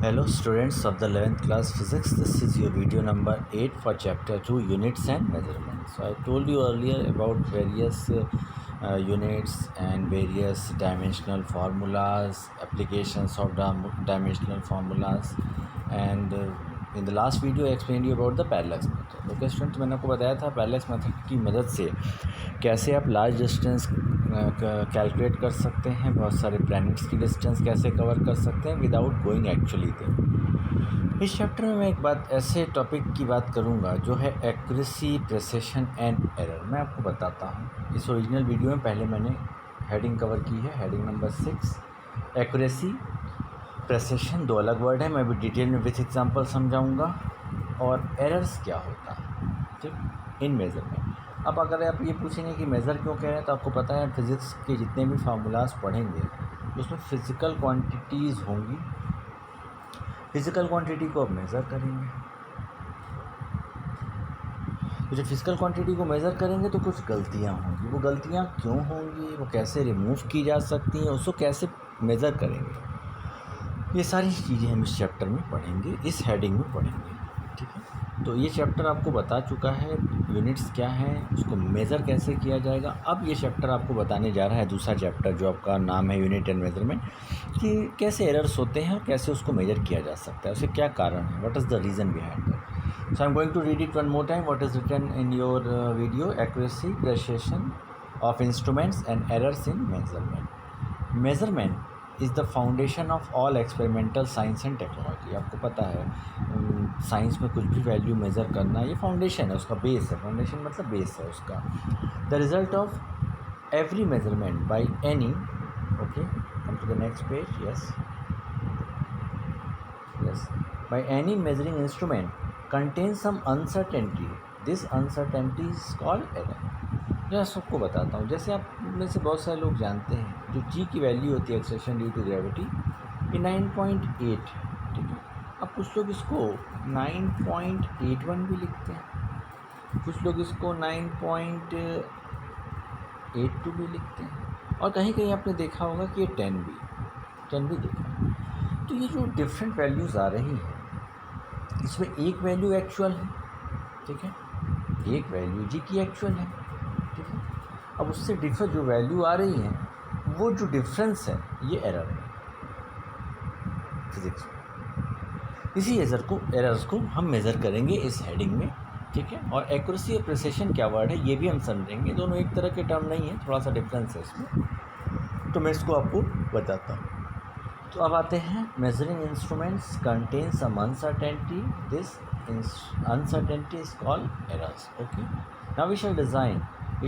Hello students of the 11th class physics, this is your video number 8 for chapter 2 units and measurements. So I told you earlier about various units and various dimensional formulas, applications of dimensional formulas, and in the last video I explained you about the parallax method. Okay students, मैंने आपको बताया था parallax method की मदद से कैसे आप large distance calculate कर सकते हैं, बहुत सारे प्लैनेट्स की डिस्टेंस कैसे कवर कर सकते हैं विदाउट गोइंग एक्चुअली देयर। इस चैप्टर में मैं एक बात ऐसे टॉपिक की बात करूंगा जो है एक्यूरेसी, प्रिसिशन एंड एरर। मैं आपको बताता हूं, इस ओरिजिनल वीडियो में पहले मैंने हेडिंग कवर की है, हेडिंग नंबर 6 एक्यूरेसी, प्रिसिशन दो अलग वर्ड है, मैं भी डिटेल में विथ एग्जांपल समझाऊंगा, और एरर्स क्या होता है ठीक इन मेज़रमेंट। अब अगर आप ये पूछेंगे कि मेज़र क्यों कह रहे हैं, तो आपको पता है फिज़िक्स के जितने भी फार्मूलाज पढ़ेंगे उसमें फ़िज़िकल क्वांटिटीज़ होंगी, फ़िज़िकल क्वांटिटी को आप मेज़र करेंगे। तो जब फिज़िकल क्वांटिटी को मेज़र करेंगे तो कुछ गलतियाँ होंगी, वो गलतियाँ क्यों होंगी, वो कैसे रिमूव की जा सकती हैं, उसको कैसे मेज़र करेंगे, ये सारी चीज़ें हम इस चैप्टर में पढ़ेंगे, इस हेडिंग में पढ़ेंगे। ठीक है, तो ये चैप्टर आपको बता चुका है यूनिट्स क्या हैं, उसको मेज़र कैसे किया जाएगा। अब ये चैप्टर आपको बताने जा रहा है दूसरा चैप्टर जो आपका नाम है यूनिट एंड मेजरमेंट, कि कैसे एरर्स होते हैं और कैसे उसको मेजर किया जा सकता है, उसे क्या कारण है, what is the reason behind that. So I am going to read it one more time, what is written in your video, accuracy, precision of instruments and errors in measurement. Measurement is the foundation of all experimental science and technology. आपको पता है science में कुछ भी value measure करना, ये foundation है, उसका बेस है, फाउंडेशन मतलब बेस है उसका। The result of every measurement by any, okay come to the next page, yes yes, by any measuring instrument contain some uncertainty, this uncertainty is called error. मैं सबको बताता हूँ, जैसे आप में से बहुत सारे लोग जानते हैं जो जी की वैल्यू होती है एक्सेलेरेशन ड्यू टू ग्रेविटी, ये 9.8, ठीक है। अब कुछ लोग इसको 9.81 भी लिखते हैं, कुछ लोग इसको 9.82 भी लिखते हैं, और कहीं कहीं आपने देखा होगा कि ये 10 भी देखा है। तो ये जो डिफरेंट वैल्यूज़ आ रही हैं, इसमें एक वैल्यू एक्चुअल है, ठीक है, एक वैल्यू जी की एक्चुअल है, ठीक है। अब उससे डिफर जो वैल्यू आ रही है, वो जो डिफरेंस है ये एरर है फिज़िक्स में। इसी एरर्स को हम मेज़र करेंगे इस हेडिंग में, ठीक है। और एक्यूरेसी और प्रिसिशन क्या वर्ड है ये भी हम समझेंगे, दोनों एक तरह के टर्म नहीं है, थोड़ा सा डिफरेंस है इसमें, तो मैं इसको आपको बताता हूँ। तो अब आते हैं, measuring instruments contain some uncertainty, this uncertainty is called errors, okay. Now we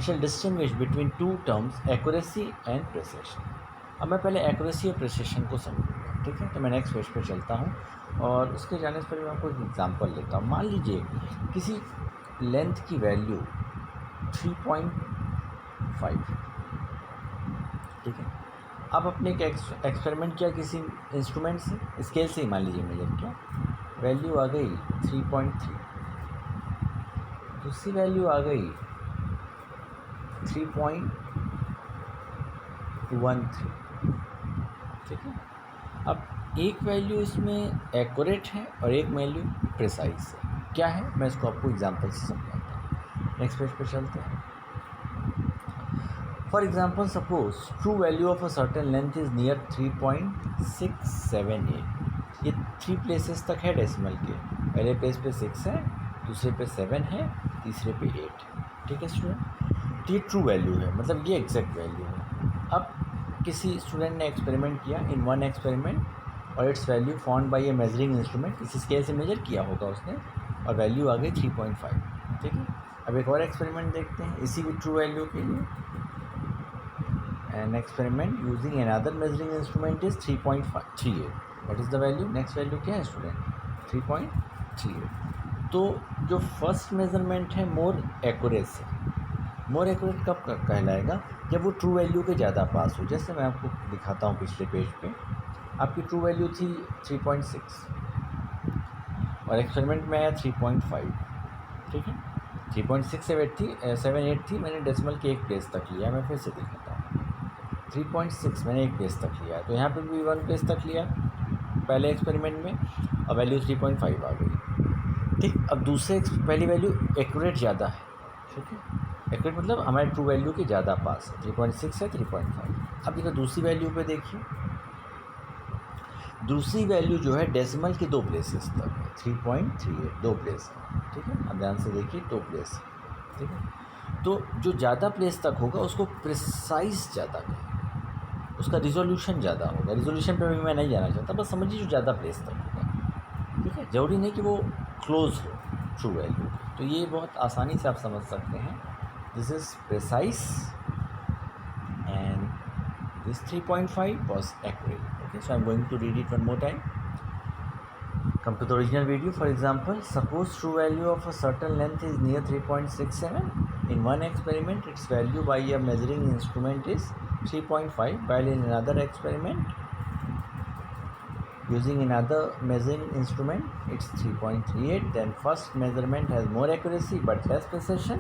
shall distinguish between two terms, accuracy and precision. अब मैं पहले एक्यूरेसी और प्रिसिशन को समझूंगा, ठीक है। तो मैं नेक्स्ट पेज पे चलता हूँ, और उसके जाने से पहले मैं आपको एक एग्जांपल लेता हूँ। मान लीजिए किसी लेंथ की वैल्यू 3.5, ठीक है। अब आपने एक एक्सपेरिमेंट किया किसी इंस्ट्रूमेंट से, स्केल से ही मान लीजिए मेजर किया, वैल्यू आ गई 3.3, दूसरी वैल्यू आ गई 3.13, ठीक है। अब एक वैल्यू इसमें एक्यूरेट है और एक वैल्यू प्रिसाइज है, क्या है मैं इसको आपको एग्जांपल से समझाता हूँ। नेक्स्ट पेज पे चलते हैं। For example, suppose true value of a certain length is near 3.678. ये 3 प्लेसेस तक है डेसिमल के, पहले प्लेस पे 6 है, दूसरे पे 7 है, तीसरे पे 8, ठीक है स्टूडेंट। ये ट्रू वैल्यू है, मतलब ये एग्जैक्ट वैल्यू है। अब किसी स्टूडेंट ने एक्सपेरिमेंट किया इन वन एक्सपेरिमेंट, और it's value found by A measuring instrument, इस स्केल से मेजर किया होगा उसने, और वैल्यू आ गई 3.5, ठीक है। अब एक और एक्सपेरिमेंट देखते हैं इसी भी ट्रू वैल्यू के लिए। An experiment using another measuring instrument is 3.38. What is the value? Next value क्या है स्टूडेंट? 3.38. तो जो फर्स्ट मेजरमेंट है मोर एक्यूरेट कब कहलाएगा, जब वो ट्रू वैल्यू के ज़्यादा पास हो। जैसे मैं आपको दिखाता हूँ पिछले पेज पे, आपकी ट्रू वैल्यू थी 3.6 और एक्सपेरिमेंट में आया 3.5, ठीक है। 3.678 थी, मैंने डेसिमल के एक प्लेस तक लिया, मैं फिर से दिखाता हूँ। 3.6 मैंने एक प्लेस तक लिया, तो यहाँ पे भी 1 प्लेस तक लिया, पहले एक्सपेरिमेंट में और वैल्यू 3.5 आ गई। ठीक, अब दूसरे पहली वैल्यू एक्यूरेट ज़्यादा है, ठीक है, एक्यूरेट मतलब हमारे ट्रू वैल्यू के ज़्यादा पास है, 3.6 है 3.5। अब देखो दूसरी वैल्यू पे देखिए, दूसरी वैल्यू जो है डेसिमल के 2 प्लेसेस तक है, 3.38 2 प्लेस है, ठीक है, अब ध्यान से देखिए 2 प्लेस है, ठीक है। तो जो ज़्यादा प्लेस तक होगा उसको प्रिसाइज ज़्यादा कहेंगे, उसका रिजोल्यूशन ज़्यादा होगा। रिजोल्यूशन पे भी मैं नहीं जाना चाहता, बस समझिए जो ज़्यादा प्लेस तक होगा, ठीक है, ज़रूरी नहीं कि वो क्लोज हो ट्रू वैल्यू। तो ये बहुत आसानी से आप समझ सकते हैं, this is precise and this 3.5 was accurate. Okay, so I'm going to read it one more time. Come to the original video. For example, suppose true value of a certain length is near 3.67. In one experiment, its value by a measuring instrument is 3.5, while in another experiment, using another measuring instrument, it's 3.38. Then first measurement has more accuracy but less precision,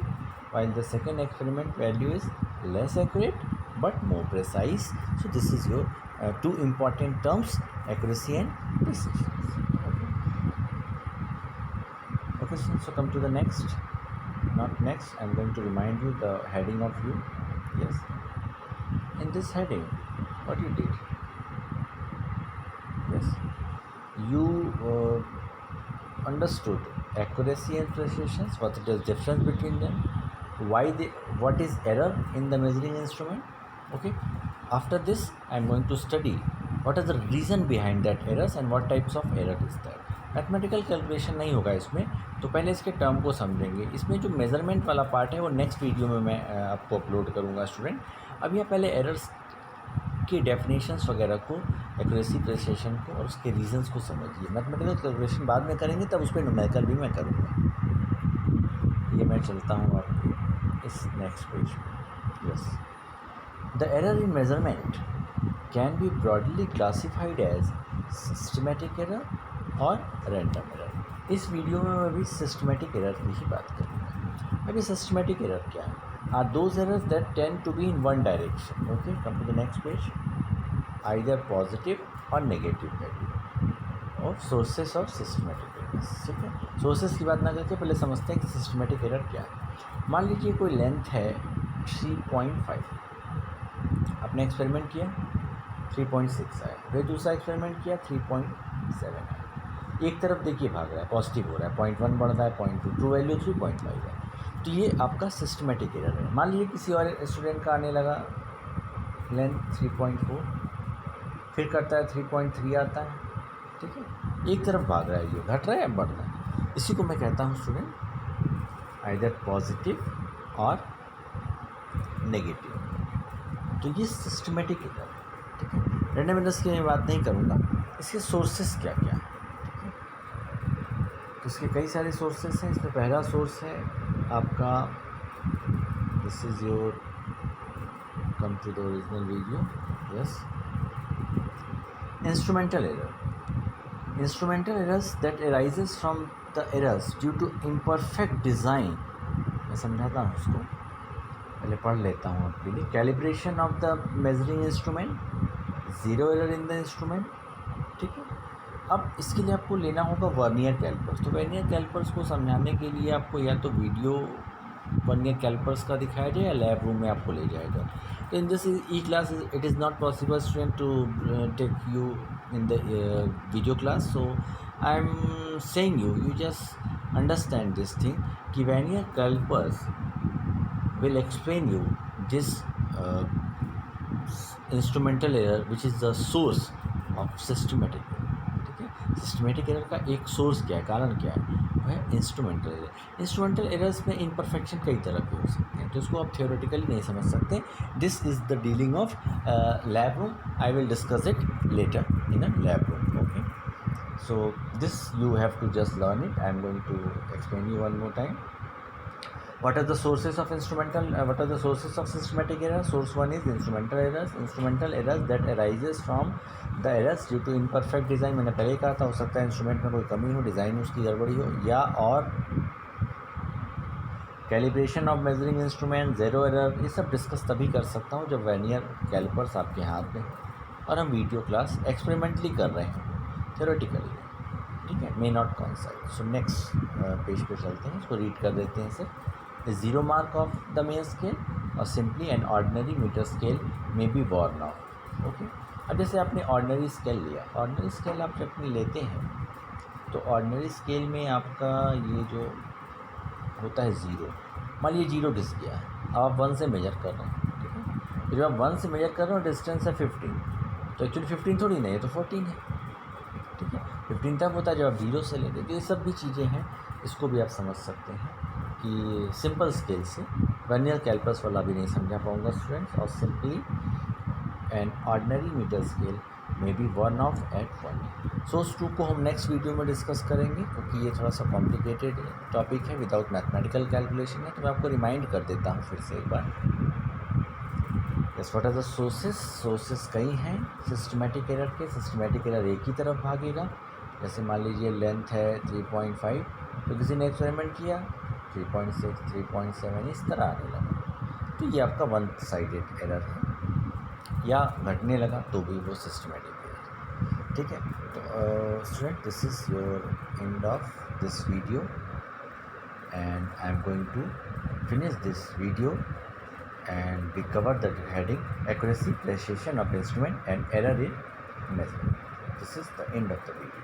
while the second experiment value is less accurate but more precise. So this is your two important terms, accuracy and precision. Okay, so come to the next, not next, I'm going to remind you the heading of you. Yes, in this heading what you did, yes, you understood accuracy and precision, what is the difference between them, why they, what is error in the measuring instrument. Okay, after this I am going to study what is the reason behind that errors and what types of error is that. Mathematical calculation नहीं होगा इसमें, तो पहले इसके term को समझेंगे। इसमें जो मेज़रमेंट वाला पार्ट है वो नेक्स्ट वीडियो में मैं आपको अपलोड करूँगा स्टूडेंट। अभी आप पहले एरर्स की डेफिनेशंस वगैरह को, एक्यूरेसी प्रिसिशन को और उसके रीजंस को समझिए। मैथमेटिकल कैलकुलेशन बाद में करेंगे, तब उस पर न्यूमेरिकल भी मैं करूँगा। ये मैं चलता हूँ आपके इस नेक्स्ट पेज पे। Yes, the error in measurement can be broadly classified as systematic error और रैंडम एरर। इस वीडियो में मैं भी सिस्टमेटिक एरर की ही बात करूँगा। अभी सिस्टमेटिक एरर क्या है? Are those errors that tend to be in one direction. Okay, come to the next page. Either positive or negative value or sources of systematic errors. ठीक है, सोर्सेस की बात ना करके पहले समझते हैं कि सिस्टमेटिक एरर क्या है। मान लीजिए कोई लेंथ है 3.5, आपने एक्सपेरिमेंट किया 3.6 आया, फिर दूसरा एक्सपेरिमेंट किया 3.7 आया। एक तरफ देखिए भाग रहा है, पॉजिटिव हो रहा है, 0.1 बढ़ रहा है, 0.2, ट्रू वैल्यू 3.5 है, तो ये आपका सिस्टमेटिक एरर है। मान लीजिए किसी और स्टूडेंट का आने लगा लेंथ 3.4, फिर करता है 3.3 आता है, ठीक है, एक तरफ भाग रहा है, ये घट रहा है या बढ़ रहा है, इसी को मैं कहता हूँ स्टूडेंट आइदर पॉजिटिव और नेगेटिव। तो ये सिस्टमेटिक एरर है, ठीक है। रैंडम एरर्स की मैं बात नहीं करूँगा, इसके सोर्सेस क्या क्या है, ठीक है। तो इसके कई सारे सोर्सेस हैं। इसमें पहला सोर्स है आपका, this is your, come to the original video, yes, instrumental error. Instrumental errors that arises from the errors due to imperfect design. मैं समझाता हूँ उसको, पहले पढ़ लेता हूँ आपके लिए। Calibration of the measuring instrument, zero error in the instrument, ठीक है। अब इसके लिए आपको लेना होगा वर्नियर कैलिपर्स। तो वर्नियर कैलिपर्स को समझाने के लिए आपको या तो वीडियो वर्नियर कैलिपर्स का दिखाया जाए या लैब रूम में आपको ले जाएगा। तो in this e class it is not possible student to take you in the video class, so I am saying you just understand this thing कि vernier callipers will explain you this instrumental error which is the source of systematic error, ठीक है। Systematic error का एक source क्या है, कारण क्या है, वो है इंस्ट्रूमेंटल एरर। इंस्ट्रूमेंटल एरर्स में इम्परफेक्शन कई तरह के हो सकते हैं, तो इसको आप थियोरेटिकली नहीं समझ सकते। This is the dealing of lab room, I will discuss it later in a lab room. Okay, so this you have to just learn it. I am going to explain you one more time. What are the sources of what are the sources of systematic error? Source one is instrumental errors. Instrumental errors that arises from the errors due to imperfect design. मैंने पहले कहा था, हो सकता है instrument में कोई कमी हो, डिज़ाइन उसकी गड़बड़ी हो, या और calibration of measuring instrument, zero error. ये सब डिस्कस तभी कर सकता हूँ जब वर्नियर कैलिपर्स आपके हाथ में और हम वीडियो क्लास एक्सपेरिमेंटली कर रहे हैं। theoretically, ठीक है, may not coincide. So next page पे चलते हैं, इसको रीड कर देते हैं इसे. The zero mark of the main scale or simply an ordinary meter scale may be worn off. Okay. अब जैसे आपने ऑर्डिनरी स्केल लिया, ऑर्डिनरी स्केल आप जब लेते हैं तो ऑर्डिनरी स्केल में आपका ये जो होता है ज़ीरो, मान लीजिए जीरो घिस गया है, अब आप 1 से मेजर कर रहे हैं, ठीक है. तो जब आप 1 से मेजर कर रहे हो डिस्टेंस है 15, तो एक्चुअली 15 थोड़ी नहीं है, तो 14 है, ठीक है. 15 तब होता है जब आप जीरो से लेते हैं. तो ये सब भी चीज़ें हैं, इसको भी आप समझ सकते हैं कि सिंपल स्केल से वर्नियर कैलिपर्स वाला भी नहीं समझा पाऊँगा स्टूडेंट्स. और simply an ordinary metre scale may be worn off at 1. Source 2 को हम नेक्स्ट वीडियो में डिस्कस करेंगे, क्योंकि ये थोड़ा सा कॉम्प्लिकेटेड टॉपिक है, विदाउट मैथमेटिकल कैलकुलेशन है. तो मैं आपको रिमाइंड कर देता हूँ फिर से एक बार. Yes, what are the sources कई हैं सिस्टमेटिक एरर के. सिस्टमेटिक एरर एक ही तरफ भागेगा. जैसे मान लीजिए लेंथ है 3.5, तो किसी ने एक्सपेरिमेंट किया 3.6, 3.7 इस तरह आने लगा, तो ये आपका वन साइडेड एरर है. या घटने लगा तो भी वो सिस्टमेटिक एरर, ठीक है. तो student, this is your end of this video and I am going to finish this video and we covered the heading accuracy, precision of instrument and error in measurement. This is the end of the video.